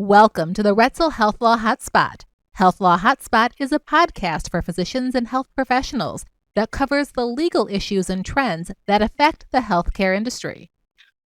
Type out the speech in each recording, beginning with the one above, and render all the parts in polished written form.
Welcome to the Roetzel HealthLaw HotSpot. HealthLaw HotSpot is a podcast for physicians and health professionals that covers the legal issues and trends that affect the healthcare industry.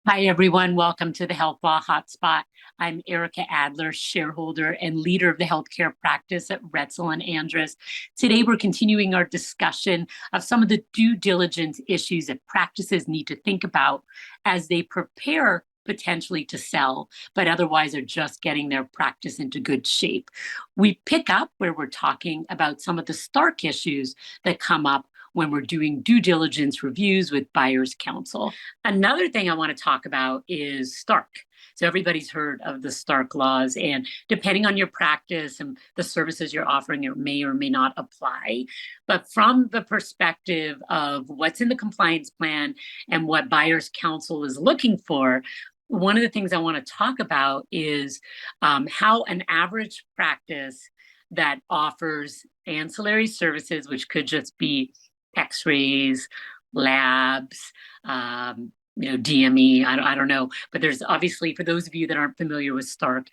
Hi, everyone. Welcome to the HealthLaw Hotspot. I'm Ericka Adler, shareholder and leader of the healthcare practice at Roetzel and Andrus. Today, we're continuing our discussion of some of the due diligence issues that practices need to think about as they prepare potentially to sell, but otherwise are just getting their practice into good shape. We pick up where we're talking about some of the stark issues that come up when we're doing due diligence reviews with buyer's counsel. Another thing I want to talk about is Stark. So everybody's heard of the Stark laws, and depending on your practice and the services you're offering, it may or may not apply. But from the perspective of what's in the compliance plan and what buyer's counsel is looking for, one of the things I want to talk about is how an average practice that offers ancillary services, which could just be X-rays, labs, DME. I don't know, but there's obviously, for those of you that aren't familiar with Stark,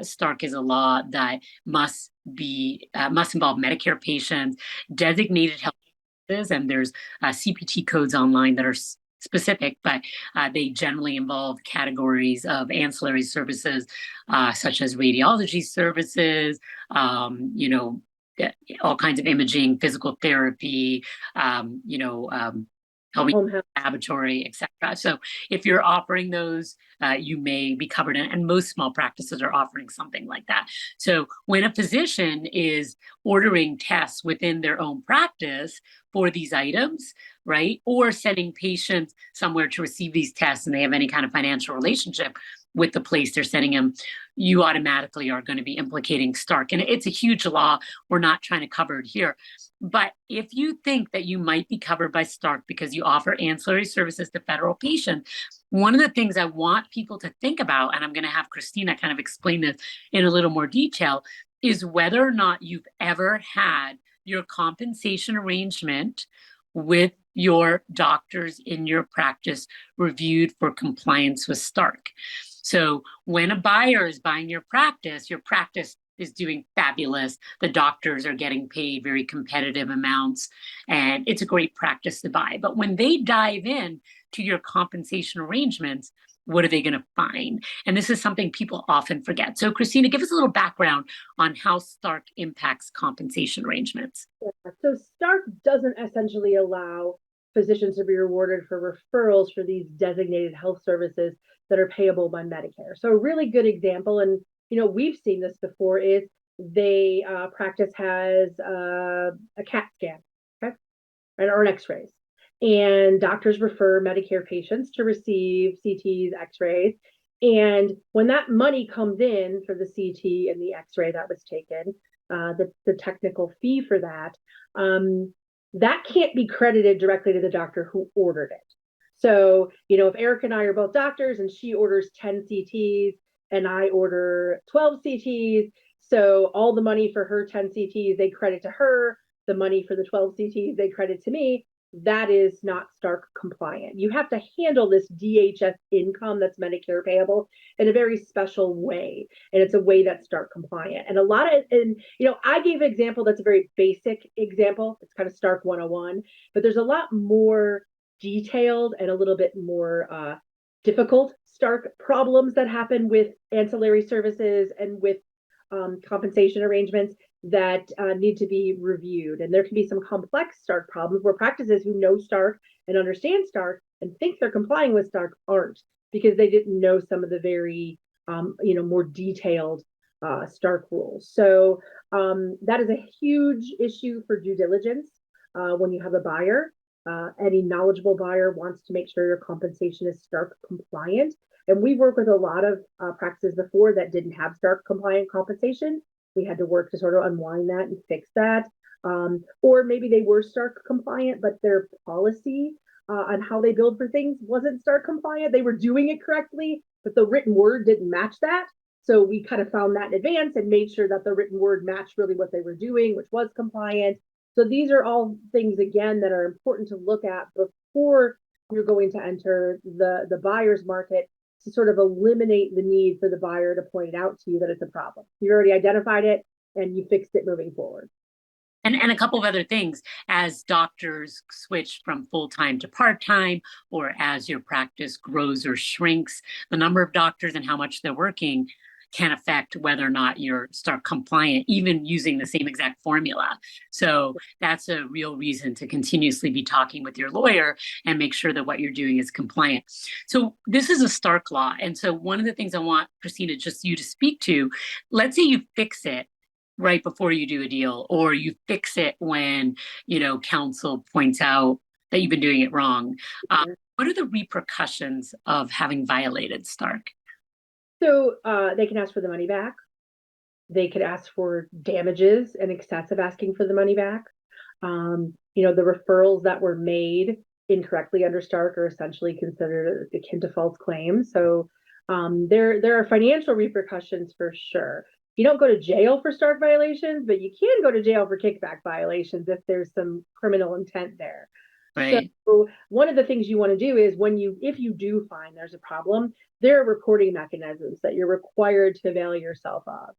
Stark is a law that must involve Medicare patients, designated health services, and there's CPT codes online that are specific, but they generally involve categories of ancillary services, such as radiology services, all kinds of imaging, physical therapy, laboratory, etc. So if you're offering those, you may be covered, and most small practices are offering something like that. So when a physician is ordering tests within their own practice for these items, right, or sending patients somewhere to receive these tests and they have any kind of financial relationship with the place they're sending them, you automatically are going to be implicating Stark. And it's a huge law. We're not trying to cover it here. But if you think that you might be covered by Stark because you offer ancillary services to federal patients, one of the things I want people to think about, and I'm going to have Christina kind of explain this in a little more detail, is whether or not you've ever had your compensation arrangement with your doctors in your practice reviewed for compliance with Stark. So when a buyer is buying your practice is doing fabulous. The doctors are getting paid very competitive amounts, and it's a great practice to buy. But when they dive in to your compensation arrangements, what are they going to find? And this is something people often forget. So Christina, give us a little background on how Stark impacts compensation arrangements. Yeah. So Stark doesn't essentially allow physicians to be rewarded for referrals for these designated health services that are payable by Medicare. So a really good example, and we've seen this before, is practice has a CAT scan, okay, or an X-rays, and doctors refer Medicare patients to receive CTs, X-rays, and when that money comes in for the CT and the X-ray that was taken, the technical fee for that, that can't be credited directly to the doctor who ordered it. So, if Ericka and I are both doctors and she orders 10 CTs and I order 12 CTs, so all the money for her 10 CTs, they credit to her, the money for the 12 CTs, they credit to me, that is not Stark compliant. You have to handle this DHS income that's Medicare payable in a very special way. And it's a way that's Stark compliant. And I gave an example that's a very basic example. It's kind of Stark 101, but there's a lot more detailed and a little bit more difficult Stark problems that happen with ancillary services and with compensation arrangements that need to be reviewed. And there can be some complex Stark problems where practices who know Stark and understand Stark and think they're complying with Stark aren't, because they didn't know some of the very more detailed Stark rules. So that is a huge issue for due diligence when you have a buyer. Any knowledgeable buyer wants to make sure your compensation is Stark compliant. And we've worked with a lot of practices before that didn't have Stark compliant compensation. We had to work to sort of unwind that and fix that. Or maybe they were Stark compliant, but their policy on how they billed for things wasn't Stark compliant. They were doing it correctly, but the written word didn't match that. So we kind of found that in advance and made sure that the written word matched really what they were doing, which was compliant. So these are all things, again, that are important to look at before you're going to enter the buyer's market, to sort of eliminate the need for the buyer to point it out to you that it's a problem. You already identified it and you fixed it moving forward. And a couple of other things, as doctors switch from full-time to part-time, or as your practice grows or shrinks, the number of doctors and how much they're working can affect whether or not you're start compliant, even using the same exact formula. So that's a real reason to continuously be talking with your lawyer and make sure that what you're doing is compliant. So this is a Stark law. And so one of the things I want, Christina, just you to speak to, let's say you fix it right before you do a deal, or you fix it when, counsel points out that you've been doing it wrong. What are the repercussions of having violated Stark? So they can ask for the money back. They could ask for damages in excess of asking for the money back. The referrals that were made incorrectly under Stark are essentially considered akin to false claims. So there are financial repercussions for sure. You don't go to jail for Stark violations, but you can go to jail for kickback violations if there's some criminal intent there. Right. So one of the things you want to do is if you do find there's a problem, there are reporting mechanisms that you're required to avail yourself of.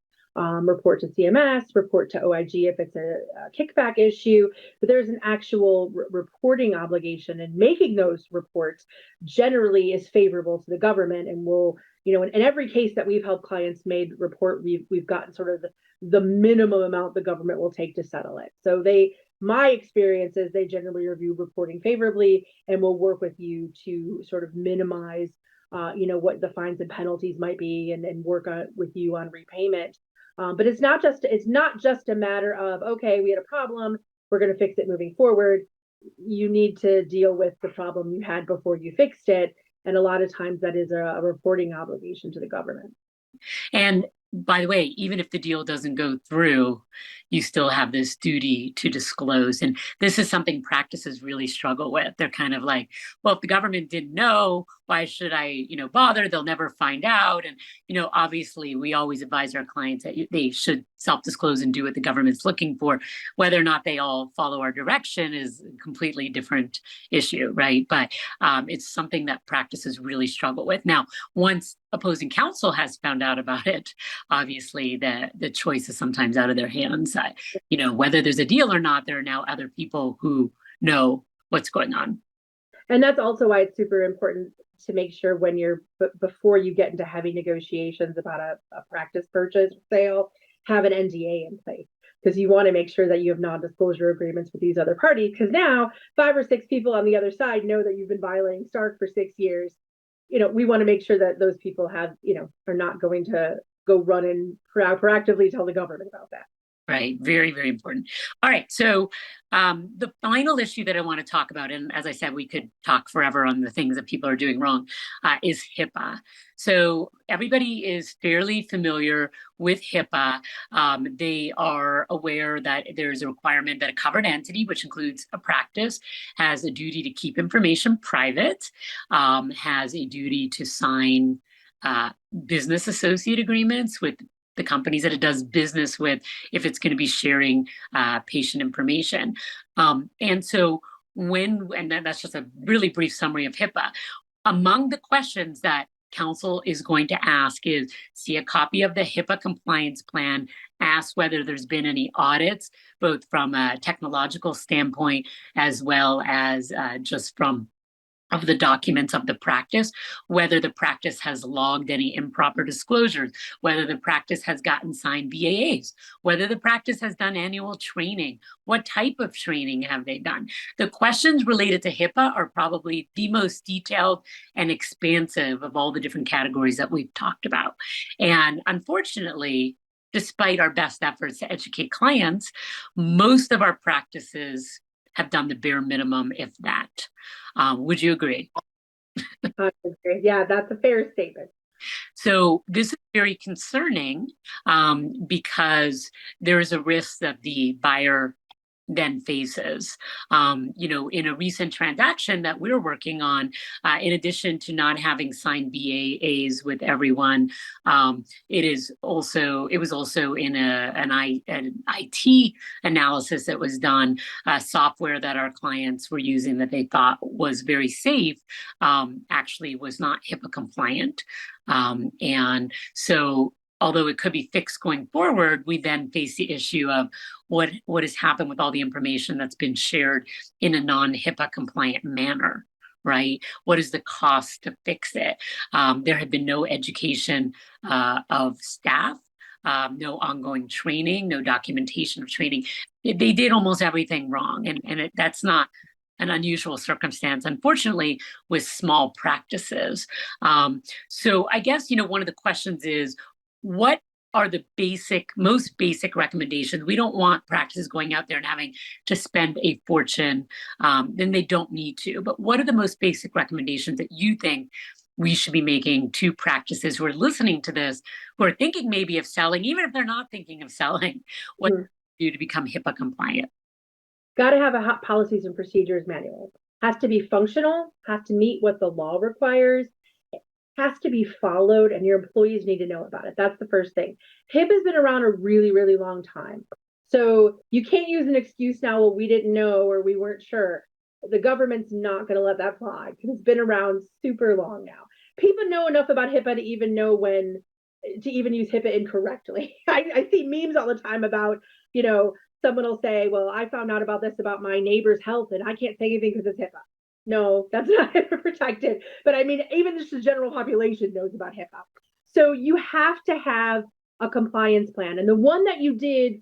Report to CMS, report to OIG if it's a kickback issue, but there's an actual reporting obligation, and making those reports generally is favorable to the government, and will, in every case that we've helped clients made report, we've gotten sort of the minimum amount the government will take to settle it. So my experience is they generally review reporting favorably and will work with you to sort of minimize, what the fines and penalties might be, and work with you on repayment. But it's not just a matter of, okay, we had a problem, we're going to fix it moving forward. You need to deal with the problem you had before you fixed it. And a lot of times that is a reporting obligation to the government. And by the way, even if the deal doesn't go through, you still have this duty to disclose. And this is something practices really struggle with. They're kind of like, well, if the government didn't know, why should I, bother? They'll never find out. And, obviously we always advise our clients that they should self-disclose and do what the government's looking for. Whether or not they all follow our direction is a completely different issue, right? But it's something that practices really struggle with. Now, once opposing counsel has found out about it, obviously the choice is sometimes out of their hands. Whether there's a deal or not, there are now other people who know what's going on. And that's also why it's super important to make sure when before you get into heavy negotiations about a practice purchase or sale, have an NDA in place, because you want to make sure that you have non-disclosure agreements with these other parties, because now 5 or 6 people on the other side know that you've been violating Stark for 6 years. We want to make sure that those people are not going to go run and proactively tell the government about that. Right. Very, very important. All right. So the final issue that I want to talk about, and as I said, we could talk forever on the things that people are doing wrong, is HIPAA. So everybody is fairly familiar with HIPAA. They are aware that there's a requirement that a covered entity, which includes a practice, has a duty to keep information private, has a duty to sign business associate agreements with the companies that it does business with, if it's going to be sharing patient information. And so that's just a really brief summary of HIPAA. Among the questions that counsel is going to ask is, see a copy of the HIPAA compliance plan, ask whether there's been any audits, both from a technological standpoint, as well as just from of the documents of the practice, whether the practice has logged any improper disclosures, whether the practice has gotten signed BAAs, whether the practice has done annual training, what type of training have they done. The questions related to HIPAA are probably the most detailed and expansive of all the different categories that we've talked about. And unfortunately, despite our best efforts to educate clients, most of our practices have done the bare minimum, if that. Would you agree? Yeah, that's a fair statement. So this is very concerning because there is a risk that the buyer then faces. In a recent transaction that we're working on, in addition to not having signed BAAs with everyone, it was also in an IT analysis that was done, software that our clients were using that they thought was very safe, actually was not HIPAA compliant. And so although it could be fixed going forward, we then face the issue of what has happened with all the information that's been shared in a non-HIPAA compliant manner, right? What is the cost to fix it? There had been no education of staff, no ongoing training, no documentation of training. They did almost everything wrong, and that's not an unusual circumstance, unfortunately, with small practices. So I guess, one of the questions is, what are the most basic recommendations? We don't want practices going out there and having to spend a fortune, then they don't need to. But what are the most basic recommendations that you think we should be making to practices who are listening to this, who are thinking maybe of selling, even if they're not thinking of selling, what to do to become HIPAA compliant? Got to have a policies and procedures manual. Has to be functional, has to meet what the law requires, has to be followed, and your employees need to know about it. That's the first thing. HIPAA has been around a really, really long time. So you can't use an excuse now, well, we didn't know or we weren't sure. The government's not going to let that fly because it's been around super long now. People know enough about HIPAA to even know when to even use HIPAA incorrectly. I see memes all the time about, someone will say, well, I found out about this about my neighbor's health and I can't say anything because it's HIPAA. No, that's not HIPAA protected. But I mean, even just the general population knows about HIPAA. So you have to have a compliance plan. And the one that you did,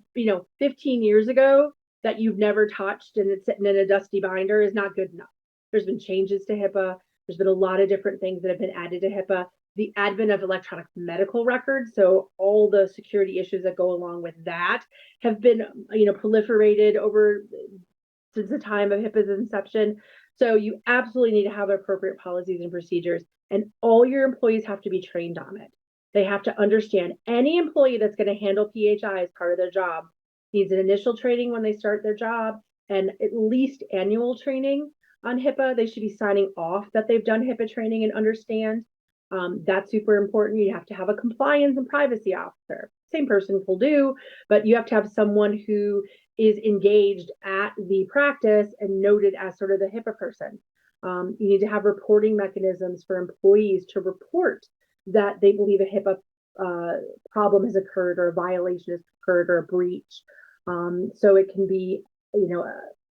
15 years ago that you've never touched and it's sitting in a dusty binder is not good enough. There's been changes to HIPAA. There's been a lot of different things that have been added to HIPAA. The advent of electronic medical records, so all the security issues that go along with that have been, proliferated over since the time of HIPAA's inception. So you absolutely need to have appropriate policies and procedures, and all your employees have to be trained on it. They have to understand any employee that's going to handle PHI as part of their job needs an initial training when they start their job and at least annual training on HIPAA. They should be signing off that they've done HIPAA training and understand. That's super important. You have to have a compliance and privacy officer. Same person will do, but you have to have someone who is engaged at the practice and noted as sort of the HIPAA person. You need to have reporting mechanisms for employees to report that they believe a HIPAA problem has occurred or a violation has occurred or a breach. So it can be,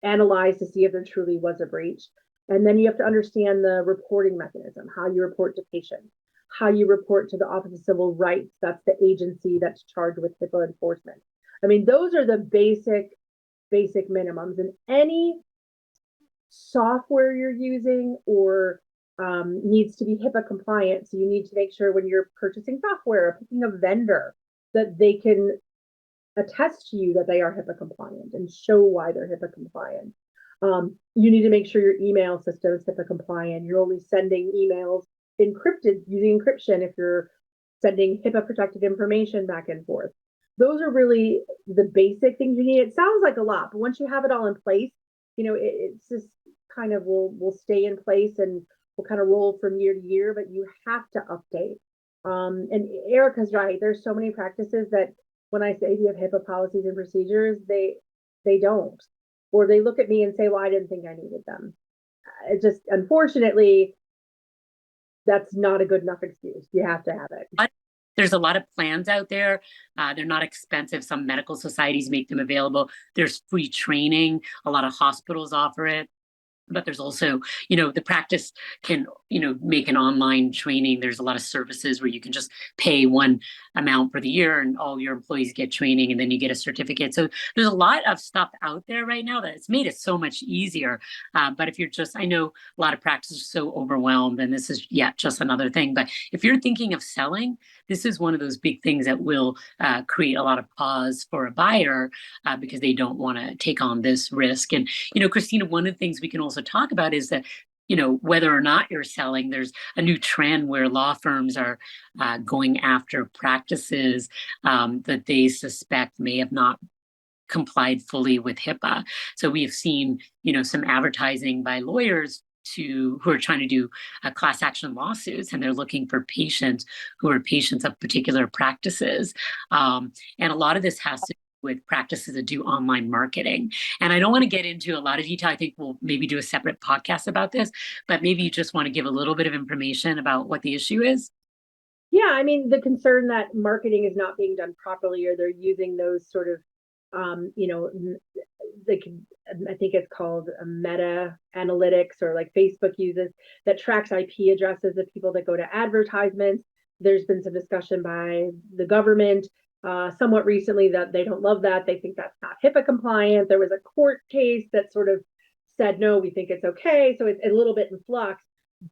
analyzed to see if there truly was a breach. And then you have to understand the reporting mechanism, how you report to patients, how you report to the Office of Civil Rights. That's the agency that's charged with HIPAA enforcement. I mean, those are the basic minimums. And any software you're using or needs to be HIPAA compliant. So you need to make sure when you're purchasing software or picking a vendor that they can attest to you that they are HIPAA compliant and show why they're HIPAA compliant. You need to make sure your email system is HIPAA compliant. You're only sending emails encrypted using encryption if you're sending HIPAA protected information back and forth. Those are really the basic things you need. It sounds like a lot, but once you have it all in place, it's just kind of will stay in place and will kind of roll from year to year, but you have to update. And Ericka's right. There's so many practices that when I say you have HIPAA policies and procedures, they don't. Or they look at me and say, well, I didn't think I needed them. It just, unfortunately, that's not a good enough excuse. You have to have it. There's a lot of plans out there. They're not expensive. Some medical societies make them available. There's free training. A lot of hospitals offer it. But there's also, the practice can, make an online training. There's a lot of services where you can just pay one amount for the year and all your employees get training and then you get a certificate. So there's a lot of stuff out there right now that it's made it so much easier. But if you're just, I know a lot of practices are so overwhelmed and this is just another thing. But if you're thinking of selling, this is one of those big things that will create a lot of pause for a buyer because they don't want to take on this risk. And, Christina, one of the things we can also talk about is that, whether or not you're selling, there's a new trend where law firms are going after practices that they suspect may have not complied fully with HIPAA. So we have seen, some advertising by lawyers who are trying to do class action lawsuits, and they're looking for patients who are patients of particular practices. And a lot of this has to do with practices that do online marketing. And I don't want to get into a lot of detail. I think we'll maybe do a separate podcast about this, but maybe you just want to give a little bit of information about what the issue is. Yeah, I mean, the concern that marketing is not being done properly, or they're using those sort of, I think it's called meta analytics, or like Facebook uses, that tracks IP addresses of people that go to advertisements. There's been some discussion by the government somewhat recently that they don't love that. They think that's not HIPAA compliant. There was a court case that sort of said, no, we think it's okay. So it's a little bit in flux.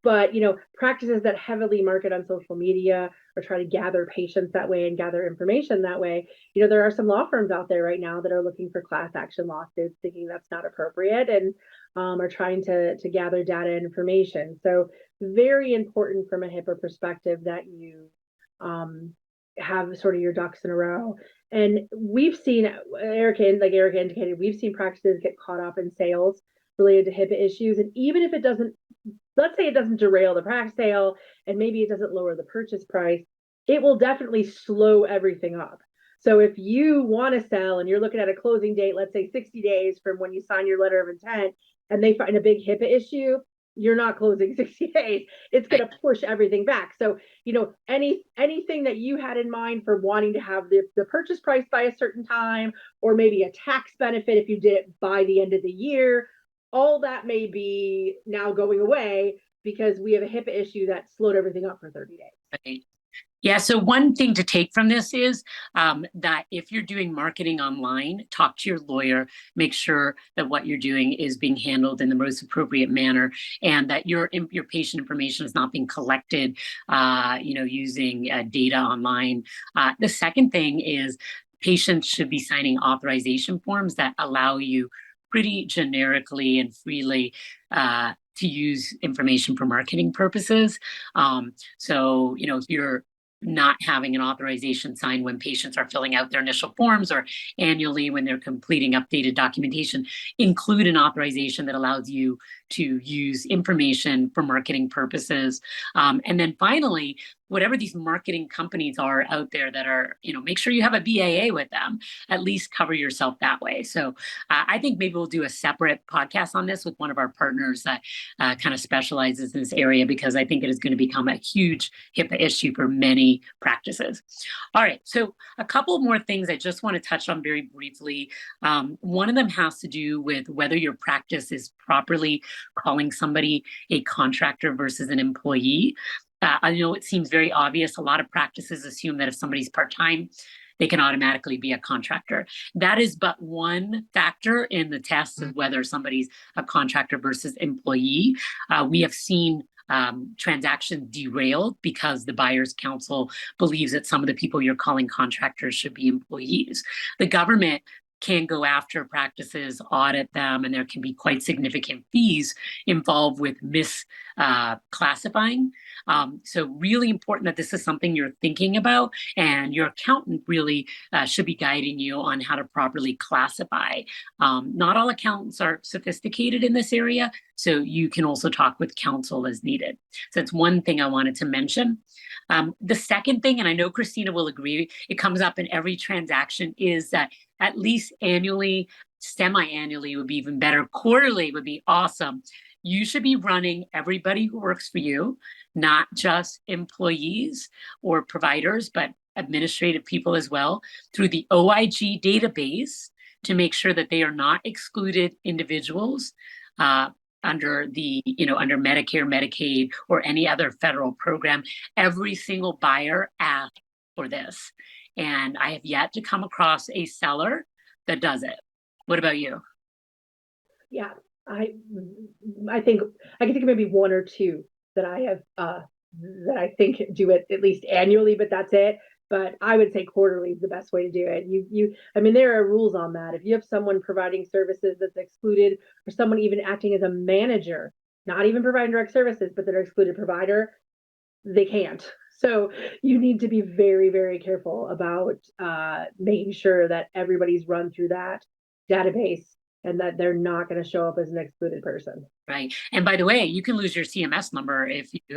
But, practices that heavily market on social media or try to gather patients that way and gather information that way, there are some law firms out there right now that are looking for class action lawsuits, thinking that's not appropriate, and are trying to gather data and information. So very important from a HIPAA perspective that you have sort of your ducks in a row. And we've seen, Ericka indicated, we've seen practices get caught up in sales related to HIPAA issues. And even if it doesn't, let's say it doesn't derail the practice sale, and maybe it doesn't lower the purchase price, it will definitely slow everything up. So if you want to sell and you're looking at a closing date, let's say 60 days from when you sign your letter of intent, and they find a big HIPAA issue, you're not closing 60 days. It's going to push everything back. So, anything that you had in mind for wanting to have the purchase price by a certain time, or maybe a tax benefit if you did it by the end of the year, all that may be now going away because we have a HIPAA issue that slowed everything up for 30 days. Right. Yeah, so one thing to take from this is that if you're doing marketing online, talk to your lawyer, make sure that what you're doing is being handled in the most appropriate manner, and that your patient information is not being collected, using data online. The second thing is patients should be signing authorization forms that allow you pretty generically and freely to use information for marketing purposes. So, if you're not having an authorization signed when patients are filling out their initial forms, or annually when they're completing updated documentation, include an authorization that allows you to use information for marketing purposes. And then finally, whatever these marketing companies are out there that are, make sure you have a BAA with them, at least cover yourself that way. So I think maybe we'll do a separate podcast on this with one of our partners that kind of specializes in this area, because I think it is going to become a huge HIPAA issue for many practices. All right, so a couple more things I just want to touch on very briefly. One of them has to do with whether your practice is properly calling somebody a contractor versus an employee. I know it seems very obvious. A lot of practices assume that if somebody's part-time, they can automatically be a contractor. That is but one factor in the test of whether somebody's a contractor versus employee. We have seen transactions derailed because the buyer's counsel believes that some of the people you're calling contractors should be employees. The government can go after practices, audit them, and there can be quite significant fees involved with misclassifying. So really important that this is something you're thinking about, and your accountant really should be guiding you on how to properly classify. Not all accountants are sophisticated in this area, so you can also talk with counsel as needed. So that's one thing I wanted to mention. The second thing, and I know Christina will agree, it comes up in every transaction, is that at least annually, semi-annually would be even better. Quarterly would be awesome. You should be running everybody who works for you, not just employees or providers, but administrative people as well, through the OIG database to make sure that they are not excluded individuals under the, under Medicare, Medicaid, or any other federal program. Every single buyer asked for this. And I have yet to come across a seller that does it. What about you? Yeah, I think I can think of maybe one or two that I have that I think do it at least annually, but that's it. But I would say quarterly is the best way to do it. I mean, there are rules on that. If you have someone providing services that's excluded, or someone even acting as a manager, not even providing direct services, but they're excluded provider, they can't. So you need to be very, very careful about making sure that everybody's run through that database and that they're not going to show up as an excluded person. Right. And by the way, you can lose your CMS number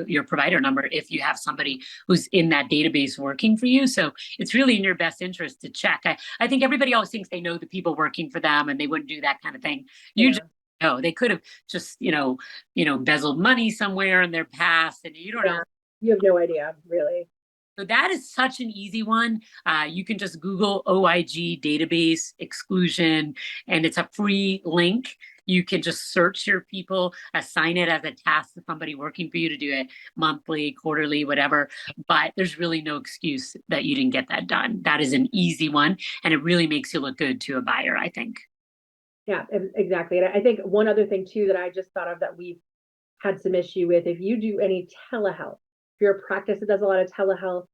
your provider number, if you have somebody who's in that database working for you. So it's really in your best interest to check. I think everybody always thinks they know the people working for them and they wouldn't do that kind of thing. You just know they could have just, embezzled money somewhere in their past and you don't know. You have no idea, really. So that is such an easy one. You can just Google OIG database exclusion, and it's a free link. You can just search your people, assign it as a task to somebody working for you to do it monthly, quarterly, whatever. But there's really no excuse that you didn't get that done. That is an easy one, and it really makes you look good to a buyer, I think. Yeah, exactly. And I think one other thing too that I just thought of that we've had some issue with, if you do any telehealth, if you're a practice that does a lot of telehealth,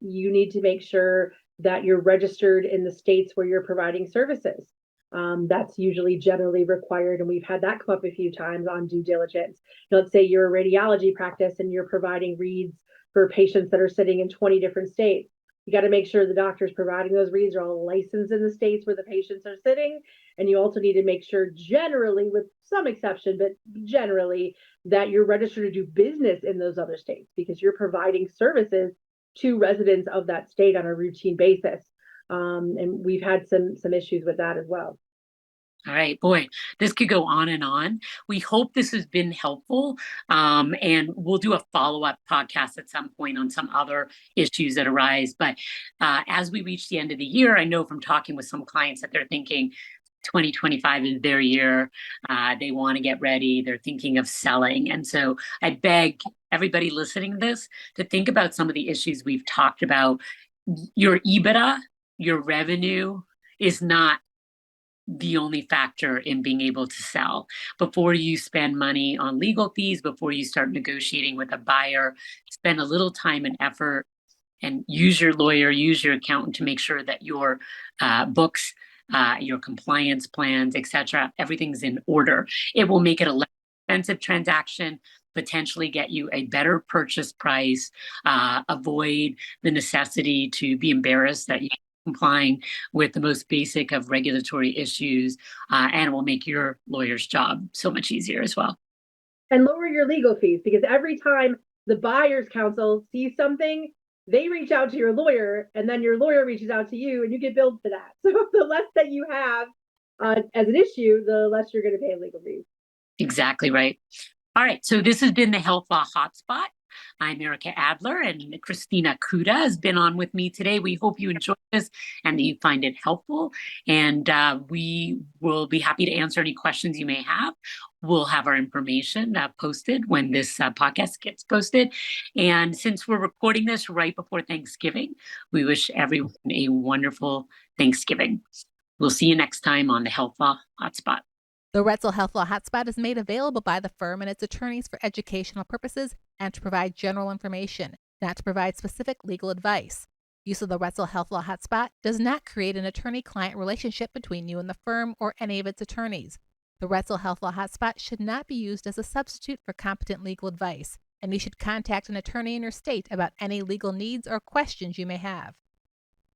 you need to make sure that you're registered in the states where you're providing services. That's usually generally required, and we've had that come up a few times on due diligence. Let's say you're a radiology practice and you're providing reads for patients that are sitting in 20 different states. You got to make sure the doctors providing those reads are all licensed in the states where the patients are sitting. And you also need to make sure, generally, with some exception, but generally, that you're registered to do business in those other states because you're providing services to residents of that state on a routine basis. And we've had some issues with that as well. All right, boy, this could go on and on. We hope this has been helpful, and we'll do a follow-up podcast at some point on some other issues that arise. But as we reach the end of the year, I know from talking with some clients that they're thinking 2025 is their year. They want to get ready. They're thinking of selling. And so I beg everybody listening to this to think about some of the issues we've talked about. Your EBITDA, your revenue is not the only factor in being able to sell. Before you spend money on legal fees, before you start negotiating with a buyer, spend a little time and effort and use your lawyer, use your accountant to make sure that your books, your compliance plans, etc., everything's in order. It will make it a less expensive transaction, potentially get you a better purchase price, avoid the necessity to be embarrassed that you're complying with the most basic of regulatory issues, and it will make your lawyer's job so much easier as well. And lower your legal fees, because every time the buyer's counsel sees something, they reach out to your lawyer, and then your lawyer reaches out to you, and you get billed for that. So the less that you have as an issue, the less you're going to pay in legal fees. Exactly right. All right, so this has been the HealthLaw Hotspot. I'm Ericka Adler, and Christina Kuta has been on with me today. We hope you enjoyed this and that you find it helpful. And we will be happy to answer any questions you may have. We'll have our information posted when this podcast gets posted. And since we're recording this right before Thanksgiving, we wish everyone a wonderful Thanksgiving. We'll see you next time on the HealthLaw Hotspot. The Roetzel HealthLaw Hotspot is made available by the firm and its attorneys for educational purposes and to provide general information, not to provide specific legal advice. Use of the Roetzel HealthLaw Hotspot does not create an attorney-client relationship between you and the firm or any of its attorneys. The Roetzel HealthLaw Hotspot should not be used as a substitute for competent legal advice, and you should contact an attorney in your state about any legal needs or questions you may have.